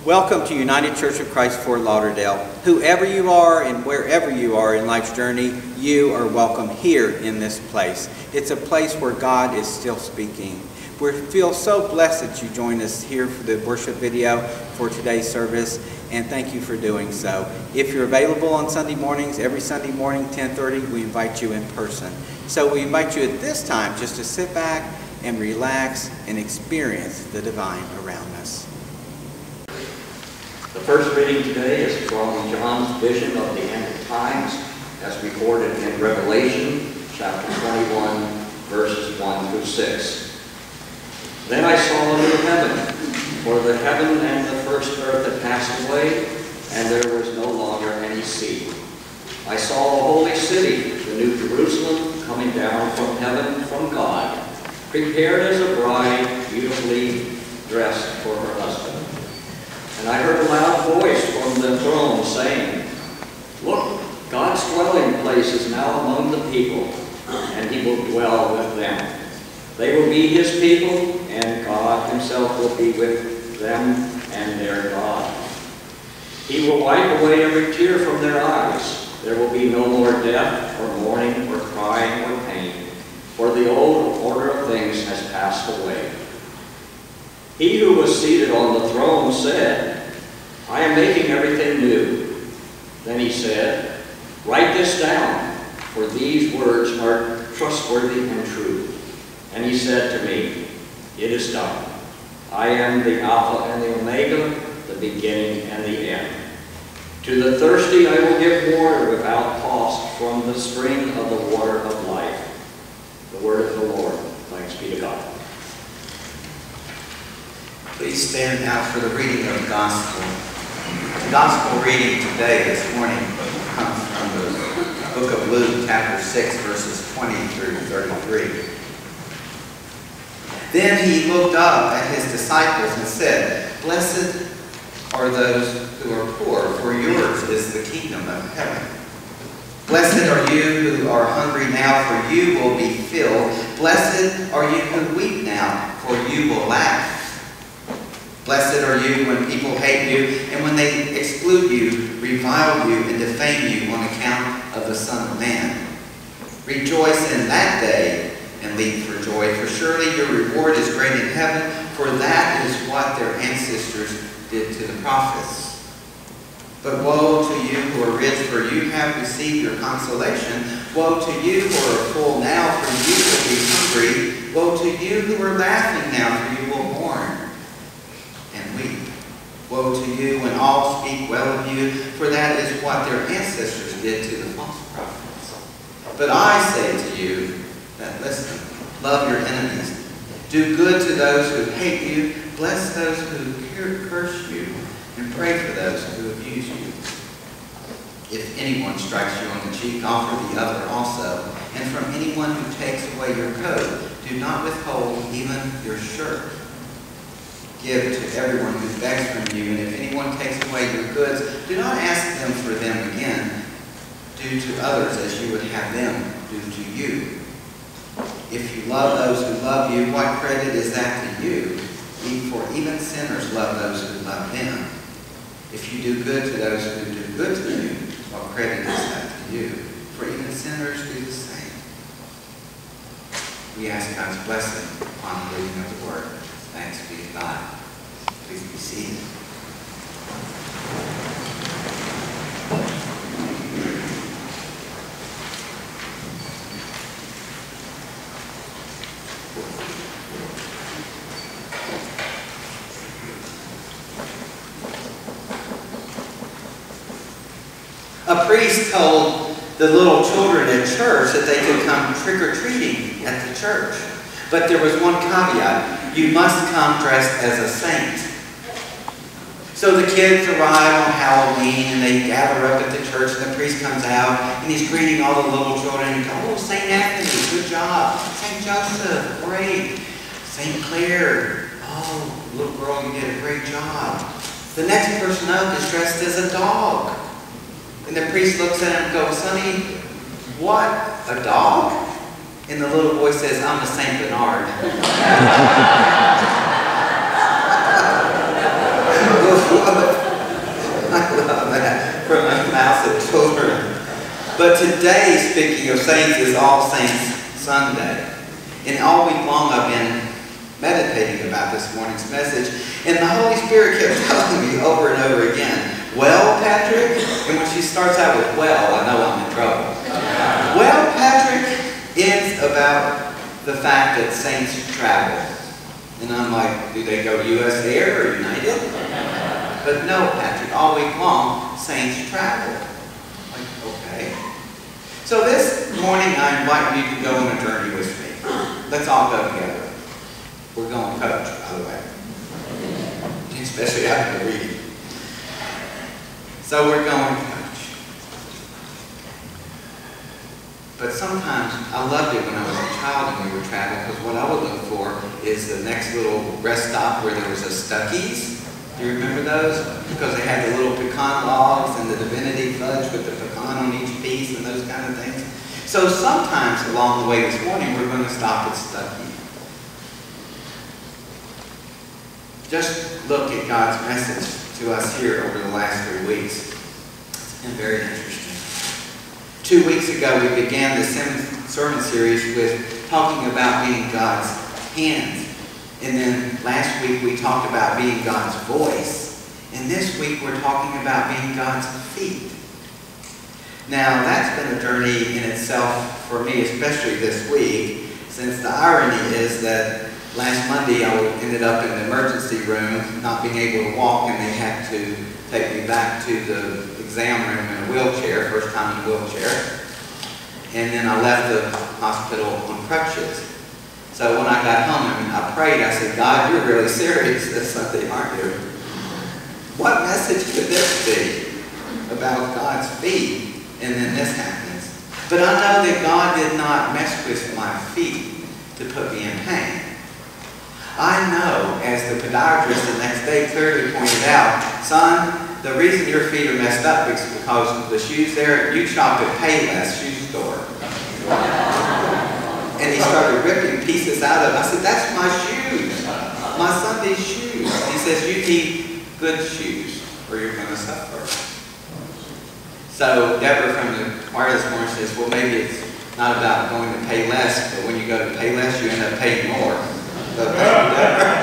Welcome to United Church of Christ Fort Lauderdale. Whoever you are and wherever you are in life's journey, you are welcome here in this place. It's a place where God is still speaking. We feel so blessed that you joined us here for the worship video for today's service, and thank you for doing so. If you're available on Sunday mornings, every Sunday morning, 10:30, we invite you in person. So we invite you at this time just to sit back and relax and experience the divine around us. The first reading today is from John's vision of the end of times, as recorded in Revelation chapter 21, verses 1 through 6. Then I saw a new heaven, for the heaven and the first earth had passed away, and there was no longer any sea. I saw the holy city, the new Jerusalem, coming down from heaven from God, prepared as a bride, beautifully dressed for her husband. And I heard a loud voice from the throne saying, "Look, God's dwelling place is now among the people, and he will dwell with them. They will be his people, and God himself will be with them and their God. He will wipe away every tear from their eyes. There will be no more death, or mourning, or crying, or pain, for the old order of things has passed away." He who was seated on the throne said, "I am making everything new." Then he said, "Write this down, for these words are trustworthy and true." And he said to me, "It is done. I am the Alpha and the Omega, the beginning and the end. To the thirsty I will give water without cost from the spring of the water of life." The word of the Lord. Thanks be to God. Please stand now for the reading of the Gospel. The Gospel reading today, this morning, comes from the book of Luke, chapter 6, verses 20 through 33. Then he looked up at his disciples and said, "Blessed are those who are poor, for yours is the kingdom of heaven. Blessed are you who are hungry now, for you will be filled. Blessed are you who weep now, for you will laugh. Blessed are you when people hate you, and when they exclude you, revile you, and defame you on account of the Son of Man. Rejoice in that day and leap for joy, for surely your reward is great in heaven, for that is what their ancestors did to the prophets. But woe to you who are rich, for you have received your consolation. Woe to you who are full now, for you will be hungry. Woe to you who are laughing now, for you will mourn and weep. Woe to you when all speak well of you, for that is what their ancestors did to the false prophets. But I say to you that, listen, love your enemies. Do good to those who hate you. Bless those who curse you, and pray for those who abuse you. If anyone strikes you on the cheek, offer the other also. And from anyone who takes away your coat, do not withhold even your shirt. Give to everyone who begs from you, and if anyone takes away your goods, do not ask them for them again. Do to others as you would have them do to you. If you love those who love you, what credit is that to you? For even sinners love those who love them. If you do good to those who do good to you, what credit is that to you? For even sinners do the same. We ask God's blessing upon the reading of the Word. Thanks be to God. Please be seated. A priest told the little children at church that they could come trick-or-treating at the church. But there was one caveat. You must come dressed as a saint. So the kids arrive on Halloween, and they gather up at the church, and the priest comes out, and he's greeting all the little children. And he goes, "Oh, St. Anthony, good job. St. Joseph, great. St. Clair, oh, little girl, you did a great job." The next person up is dressed as a dog. And the priest looks at him and goes, "Sonny, what, a dog?" And the little boy says, "I'm a St. Bernard." But today, speaking of saints, is All Saints Sunday. And all week long I've been meditating about this morning's message. And the Holy Spirit kept telling me over and over again, well, Patrick, and when she starts out with well, I know I'm in trouble. Well, Patrick, it's about the fact that saints travel. And I'm like, do they go U.S. Air or United? But no, Patrick, all week long, saints travel. Like, okay. So this morning, I invite you to go on a journey with me. Let's all go together. We're going coach, by the way. Especially after the reading. So we're going coach. But sometimes, I loved it when I was a child and we were traveling, because what I would look for is the next little rest stop where there was a Stuckey's. Do you remember those? Because they had the little pecan logs and the divinity fudge with the pecan on each piece and those kind of things. So sometimes along the way this morning, we're going to stop at Stuckey. Just look at God's message to us here over the last 3 weeks. It's been very interesting. 2 weeks ago, we began the sermon series with talking about being God's hands. And then last week, we talked about being God's voice. And this week, we're talking about being God's feet. Now, that's been a journey in itself for me, especially this week, since the irony is that last Monday, I ended up in the emergency room, not being able to walk, and they had to take me back to the exam room in a wheelchair, first time in a wheelchair. And then I left the hospital on crutches. So when I got home and I prayed, I said, God, you're really serious this Sunday, aren't you? What message could this be about God's feet? And then this happens. But I know that God did not mess with my feet to put me in pain. I know, as the podiatrist the next day clearly pointed out, son, the reason your feet are messed up is because of the shoes there. You shop at Payless shoe store. And he started ripping pieces out of it. I said, that's my shoes, my Sunday shoes. And he says, you need good shoes or you're going to suffer. So Deborah from the choir this morning says, well, maybe it's not about going to pay less, but when you go to pay less, you end up paying more. So thank you, Deborah.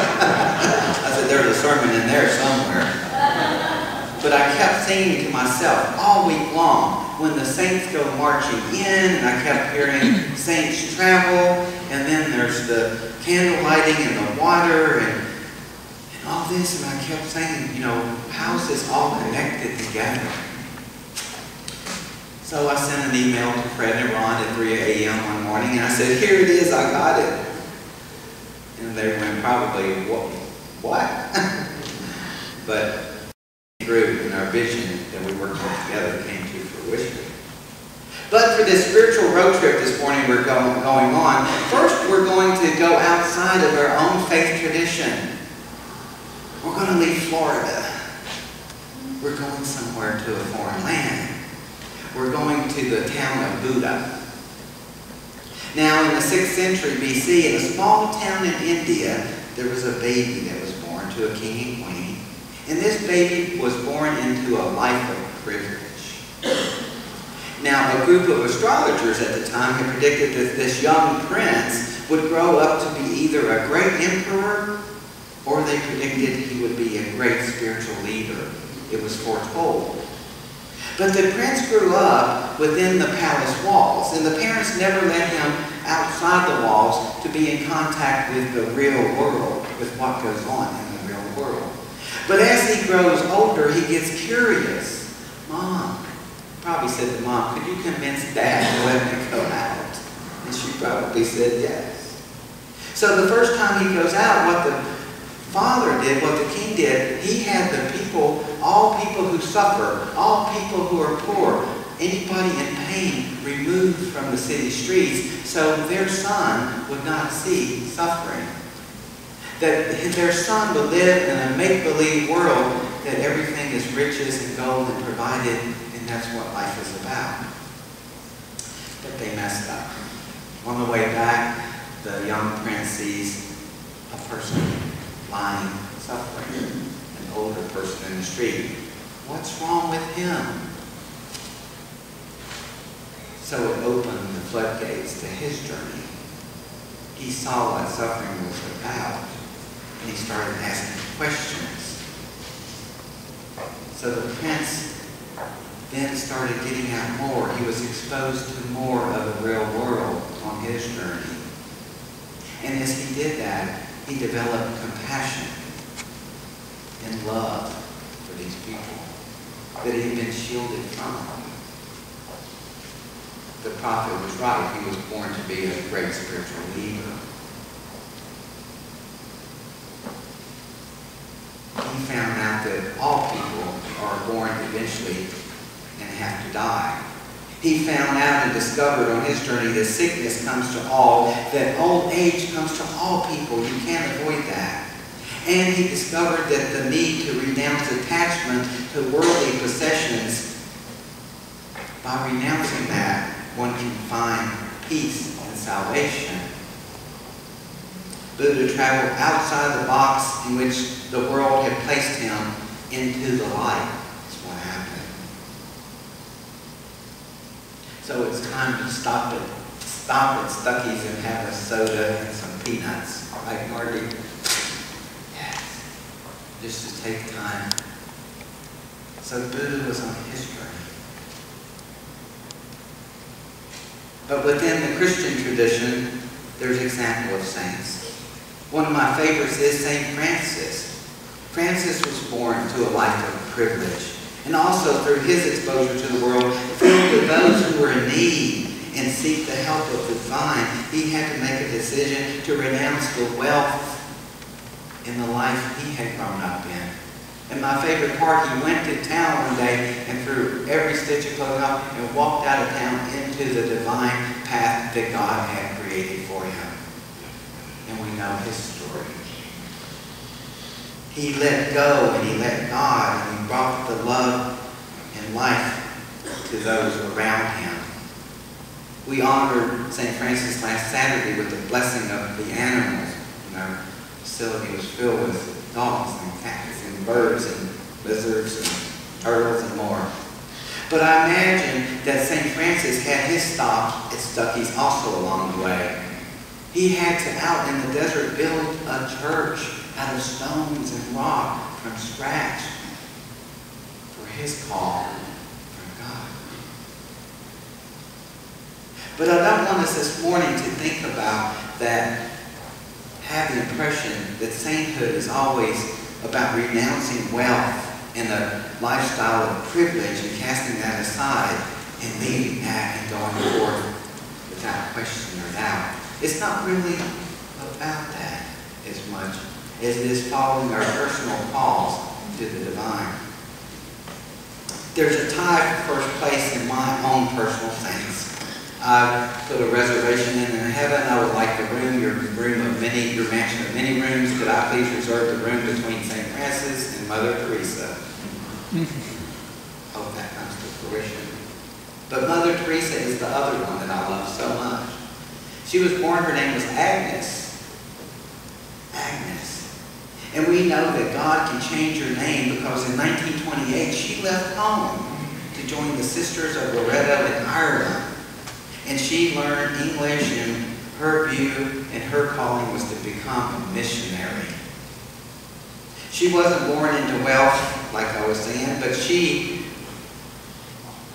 I said, there's a sermon in there somewhere. But I kept singing to myself all week long when the saints go marching in, and I kept hearing saints travel, and then there's the candle lighting and the water and all this, and I kept saying, you know, how's this all connected together? So I sent an email to Fred and Ron at 3 a.m. one morning, and I said, here it is, I got it. And they went, probably, what? But through and our vision that we worked on together came to fruition. But for this spiritual road trip this morning we're going on, first we're going to go outside of our own faith tradition. We're going to leave Florida. We're going somewhere to a foreign land. We're going to the town of Buddha. Now, in the 6th century BC, in a small town in India, there was a baby that was born to a king and queen. And this baby was born into a life of privilege. Now, a group of astrologers at the time had predicted that this young prince would grow up to be either a great emperor or they predicted he would be a great spiritual leader. It was foretold. But the prince grew up within the palace walls, and the parents never let him outside the walls to be in contact with the real world, with what goes on in the real world. But as he grows older, he gets curious. Mom, probably said to Mom, could you convince Dad to let me go out? And she probably said yes. So the first time he goes out, what the father did, what the king did, he had the people, all people who suffer, all people who are poor, anybody in pain removed from the city streets so their son would not see suffering. That their son would live in a make-believe world that everything is riches and gold and provided, and that's what life is about. But they messed up. On the way back, the young prince sees a person lying, suffering, an older person in the street. What's wrong with him? So it opened the floodgates to his journey. He saw what suffering was about, and he started asking questions. So the prince then started getting out more. He was exposed to more of the real world on his journey. And as he did that, he developed compassion and love for these people that he had been shielded from. The prophet was right. He was born to be a great spiritual leader. He found out that all people are born eventually and have to die. He found out and discovered on his journey that sickness comes to all, that old age comes to all people. You can't avoid that. And he discovered that the need to renounce attachment to worldly possessions, by renouncing that, one can find peace and salvation. Buddha traveled outside the box in which the world had placed him into the light. That's what happened. So it's time to stop at Stuckey's and have a soda and some peanuts. Right, Marty? Yes. Just to take time. So Buddha was on his journey. But within the Christian tradition, there's an example of saints. One of my favorites is St. Francis. Francis was born to a life of privilege, and also through his exposure to the world, filled with those who were in need and seek the help of the divine, he had to make a decision to renounce the wealth in the life he had grown up in. And my favorite part, he went to town one day and threw every stitch of clothing off and walked out of town into the divine path that God had created for him. And we know his story. He let go and he let God, and he brought the love and life to those around him. We honored St. Francis last Saturday with the blessing of the animals. And our facility was filled with dogs and cats and birds and lizards and turtles and more. But I imagine that St. Francis had his stops at Stuckey's also along the way. He had to, out in the desert, build a church out of stones and rock from scratch for his call from God. But I don't want us this morning to think about that, have the impression that sainthood is always about renouncing wealth and a lifestyle of privilege and casting that aside and leaving that and going forth without question or doubt. It's not really about that as much as it is following our personal calls to the divine. There's a tie for first place in my own personal saints. I put a reservation in heaven. I would like your mansion of many rooms. Could I please reserve the room between St. Francis and Mother Teresa? Hope that comes to fruition. But Mother Teresa is the other one that I love so much. She was born, her name was Agnes. Agnes. And we know that God can change her name because in 1928 she left home to join the Sisters of Lauderdale in Ireland. And she learned English, and her view and her calling was to become a missionary. She wasn't born into wealth, like I was saying, but she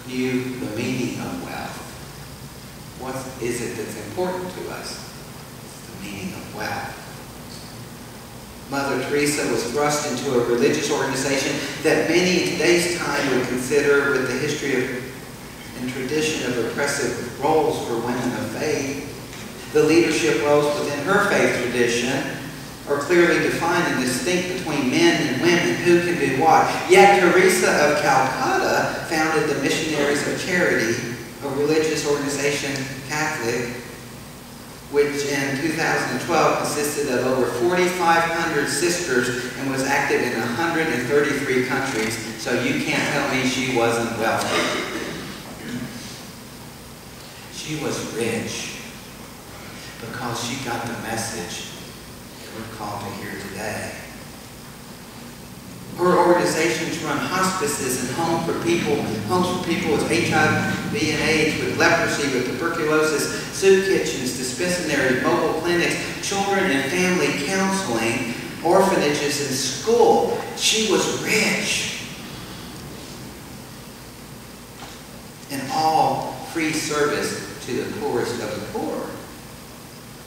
knew the meaning of wealth. What is it that's important to us? It's the meaning of wealth. Mother Teresa was thrust into a religious organization that many in today's time would consider, with the history of and tradition of oppressive roles for women of faith. The leadership roles within her faith tradition are clearly defined and distinct between men and women, who can do what. Yet Teresa of Calcutta founded the Missionaries of Charity, a religious organization, Catholic, which in 2012 consisted of over 4,500 sisters and was active in 133 countries. So you can't tell me she wasn't wealthy. She was rich because she got the message that we're called to hear today. Her organizations run hospices and homes for people with HIV and AIDS, with leprosy, with tuberculosis, soup kitchens, dispensaries, mobile clinics, children and family counseling, orphanages, and school. She was rich. And all free service to the poorest of the poor.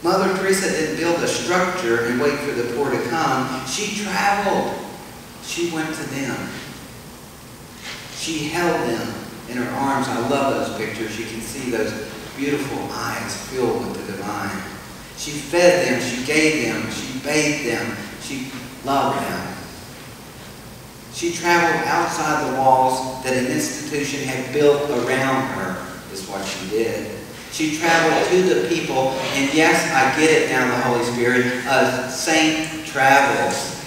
Mother Teresa didn't build a structure and wait for the poor to come. She traveled. She went to them. She held them in her arms. I love those pictures. You can see those beautiful eyes filled with the divine. She fed them. She gave them. She bathed them. She loved them. She traveled outside the walls that an institution had built around her, is what she did. She traveled to the people, and yes, I get it now, the Holy Spirit, a saint travels.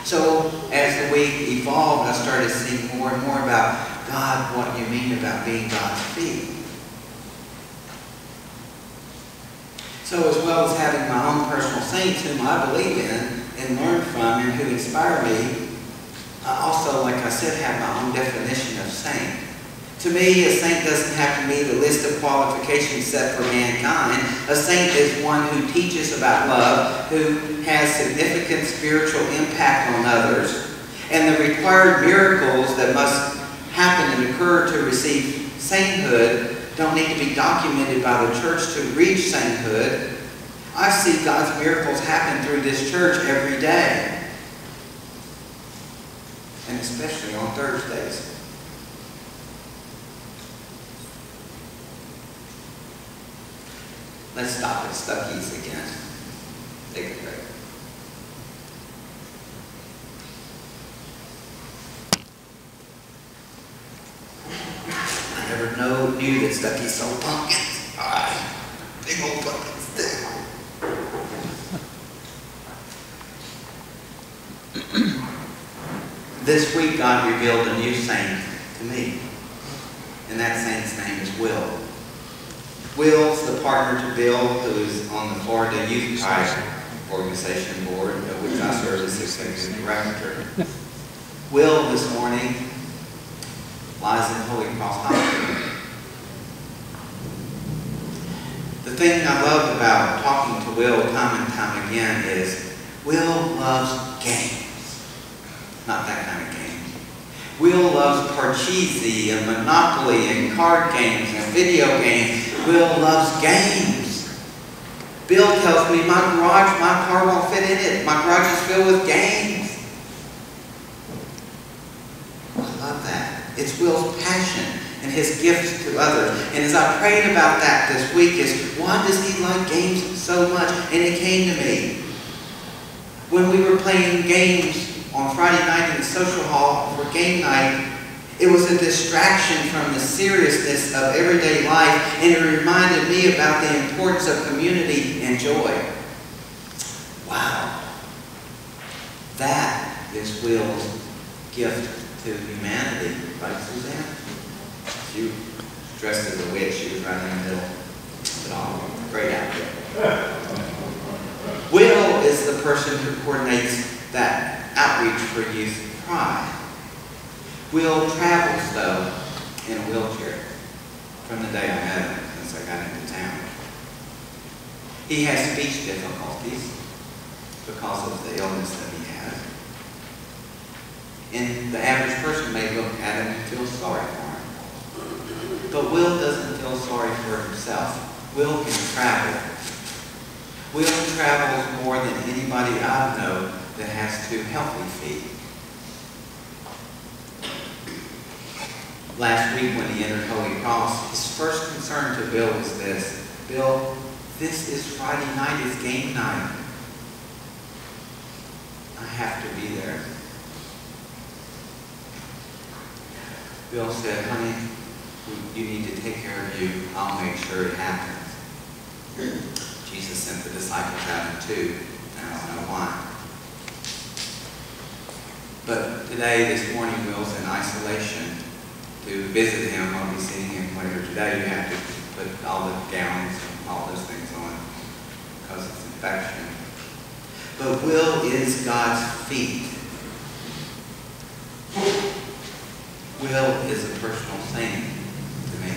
So as the week evolved, I started seeing more and more about God, what you mean about being God's feet. So as well as having my own personal saints whom I believe in and learn from and who inspire me, I also, like I said, have my own definition of saint. To me, a saint doesn't have to meet a list of qualifications set for mankind. A saint is one who teaches about love, who has significant spiritual impact on others, and the required miracles that must happen and occur to receive sainthood don't need to be documented by the church to reach sainthood. I see God's miracles happen through this church every day, and especially on Thursdays. Let's stop at Stuckey's again. Take a break. I never knew that Stuckey's sold pumpkins. Alright. Big old pumpkins too. This week God revealed a new saint to me. And that saint's name is Will. Will's the partner to Bill, who is on the Florida Youth Prize Organization Board, of which I serve as executive director. Will, this morning, lies in Holy Cross Hospital. The thing I love about talking to Will time and time again is Will loves games. Not that kind of game. Will loves Parcheesi and Monopoly and card games and video games. Will loves games. Bill tells me my car won't fit in it. My garage is filled with games. I love that. It's Will's passion and his gifts to others. And as I prayed about that this week is, why does he like games so much? And it came to me. When we were playing games on Friday night in the social hall for game night, it was a distraction from the seriousness of everyday life, and it reminded me about the importance of community and joy. Wow. That is Will's gift to humanity. Right, Suzanne? She was dressed as a witch. She was right in the middle. But all great outfit. Will is the person who coordinates that outreach for Youth Pride. Will travels, though, in a wheelchair from the day I met him since I got into town. He has speech difficulties because of the illness that he has. And the average person may look at him and feel sorry for him. But Will doesn't feel sorry for himself. Will can travel. Will travels more than anybody I know that has two healthy feet. Last week when he entered Holy Cross, his first concern to Bill was this: Bill, this is Friday night, it's game night. I have to be there. Bill said, honey, you need to take care of you. I'll make sure it happens. Jesus sent the disciples out in two. I don't know why. But today, this morning, Will's in isolation. To visit him, I'll be seeing him later today. You have to put all the gowns and all those things on because it's infection. but will is God's feet. Will is a personal thing to me.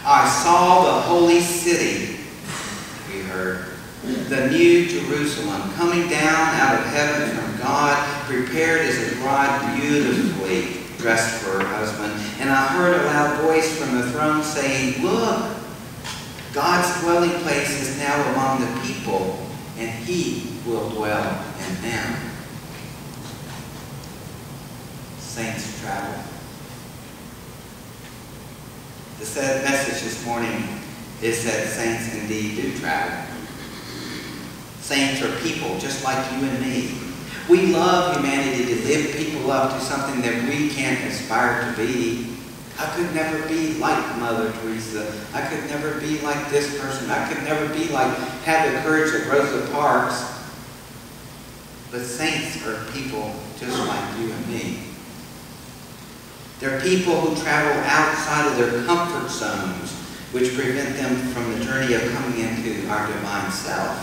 I saw the holy city, we heard, the new Jerusalem, coming down out of heaven from God, prepared as a bride beautifully dressed for her husband. And I heard a loud voice from the throne saying, "Look, God's dwelling place is now among the people, and he will dwell in them." Saints travel. The said message this morning is that saints indeed do travel. Saints are people just like you and me. We love humanity to lift people up to something that we can't aspire to be. I could never be like Mother Teresa. I could never be like this person. I could never be like, have the courage of Rosa Parks. But saints are people just like you and me. They're people who travel outside of their comfort zones, which prevent them from the journey of coming into our divine self.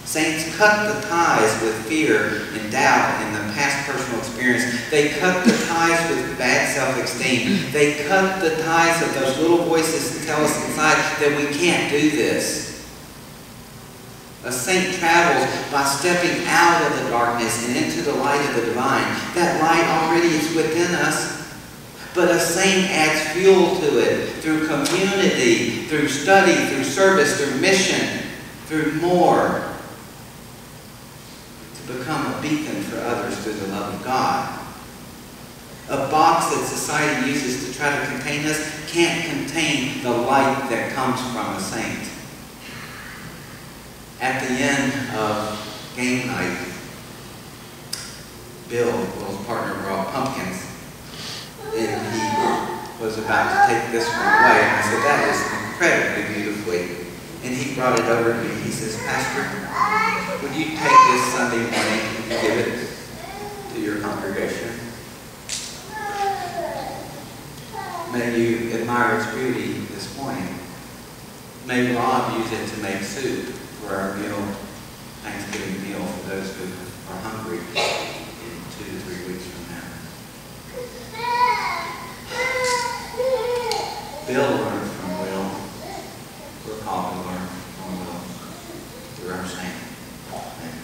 Saints cut the ties with fear and doubt in the past personal experience. They cut the ties with bad self-esteem. They cut the ties of those little voices that tell us inside that we can't do this. A saint travels by stepping out of the darkness and into the light of the divine. That light already is within us. But a saint adds fuel to it through community, through study, through service, through mission, through more. To become a beacon for others through the love of God. A box that society uses to try to contain us can't contain the light that comes from a saint. At the end of game night, Will's partner, brought pumpkins. And he was about to take this one away. And I said, "That is incredibly beautifully." And he brought it over to me. He says, "Pastor, would you take this Sunday morning and give it to your congregation? May you admire its beauty this morning. May Rob use it to make soup for our meal, Thanksgiving meal for those who are hungry in 2 to 3 weeks from now." Bill learned from Will. We're called to learn from Will through our saint. Amen.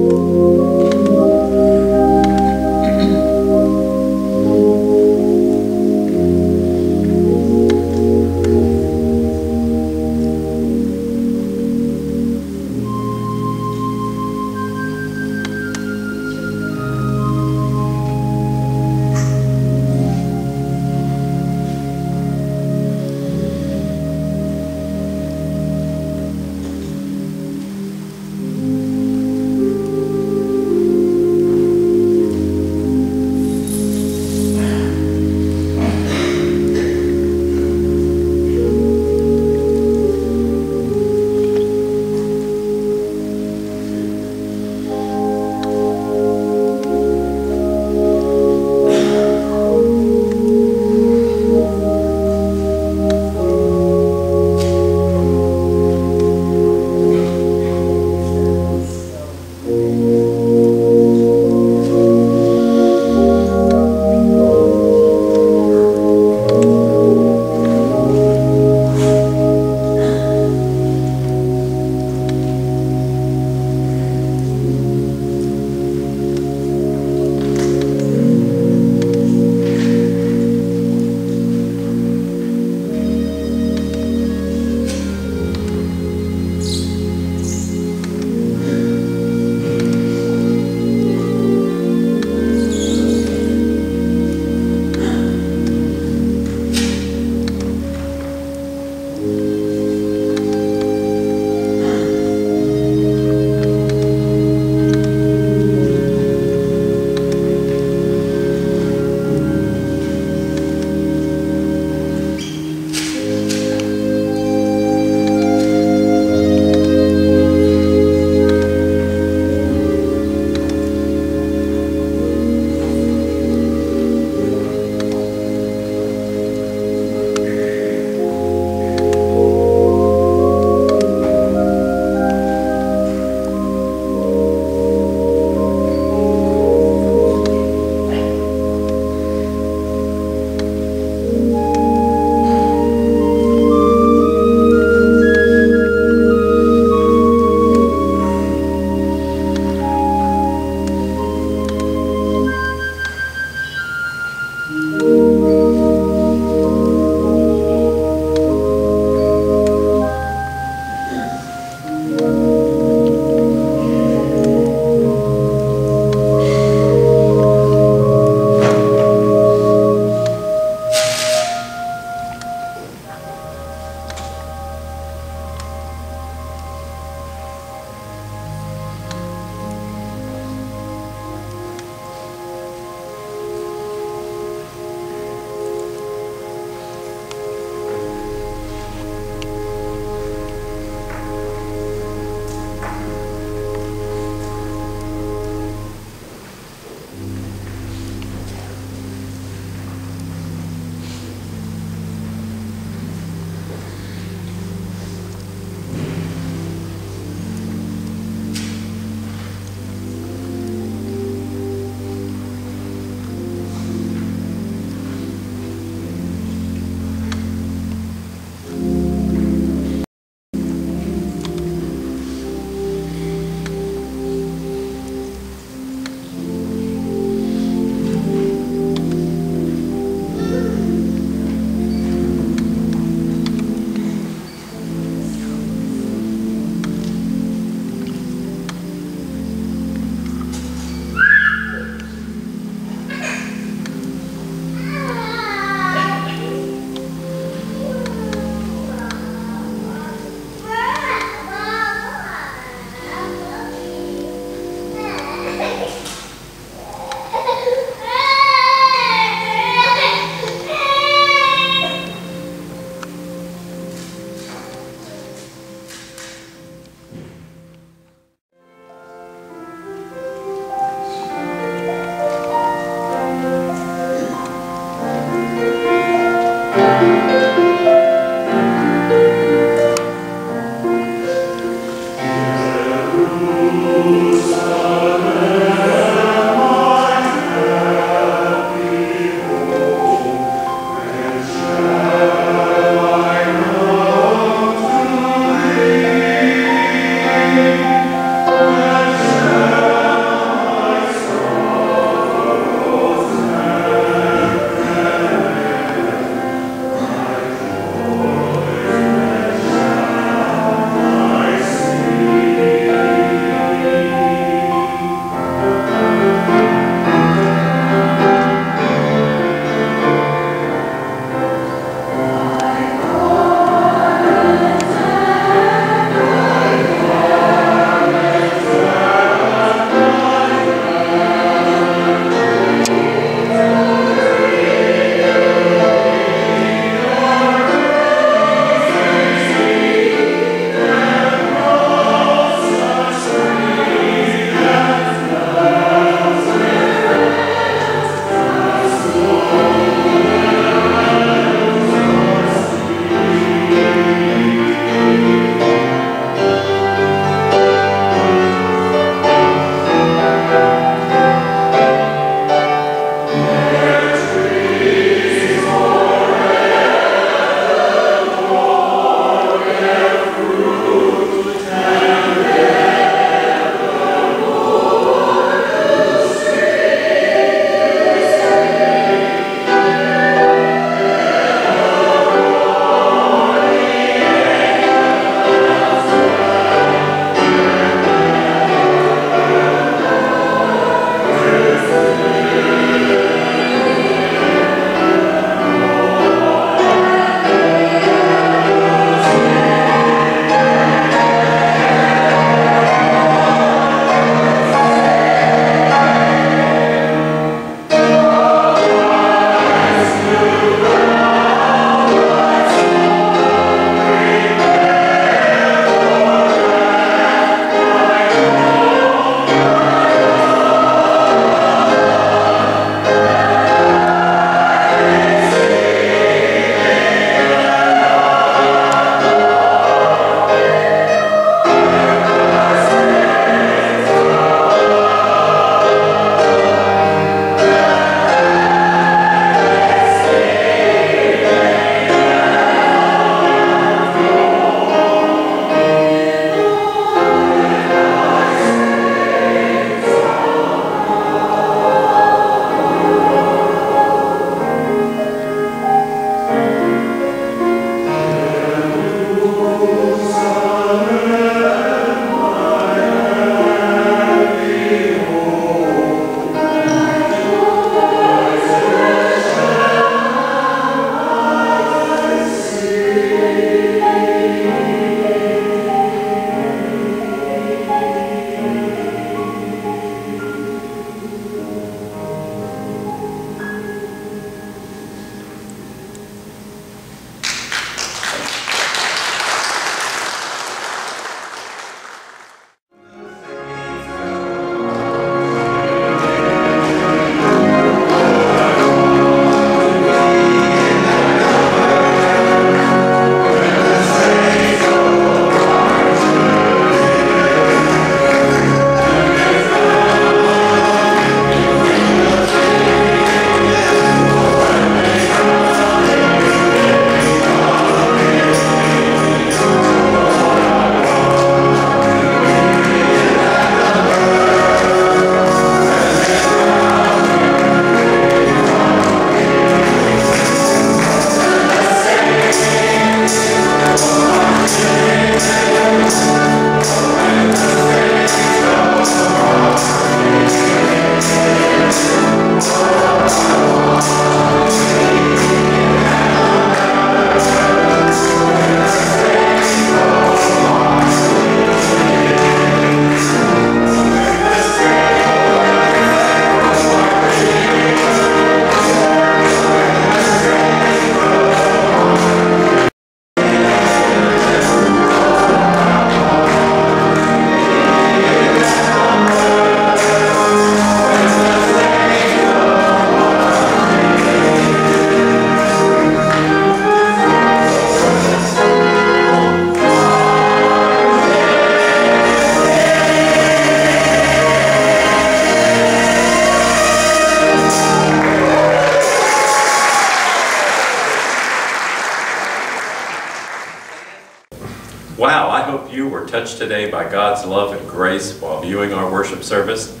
hope you were touched today by God's love and grace while viewing our worship service,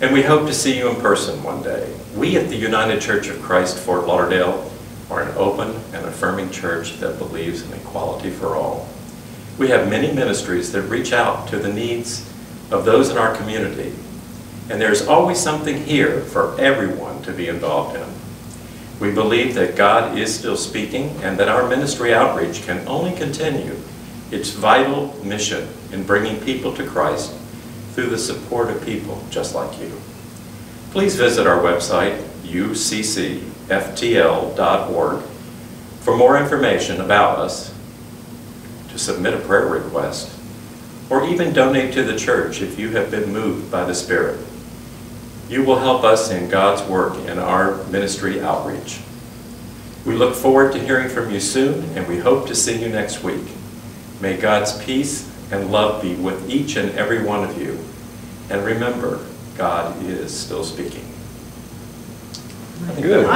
and we hope to see you in person one day. We at the United Church of Christ, Fort Lauderdale, are an open and affirming church that believes in equality for all. We have many ministries that reach out to the needs of those in our community, and there's always something here for everyone to be involved in. We believe that God is still speaking and that our ministry outreach can only continue its vital mission in bringing people to Christ through the support of people just like you. Please visit our website, uccftl.org, for more information about us, to submit a prayer request, or even donate to the church if you have been moved by the Spirit. You will help us in God's work in our ministry outreach. We look forward to hearing from you soon, and we hope to see you next week. May God's peace and love be with each and every one of you. And remember, God is still speaking. Good.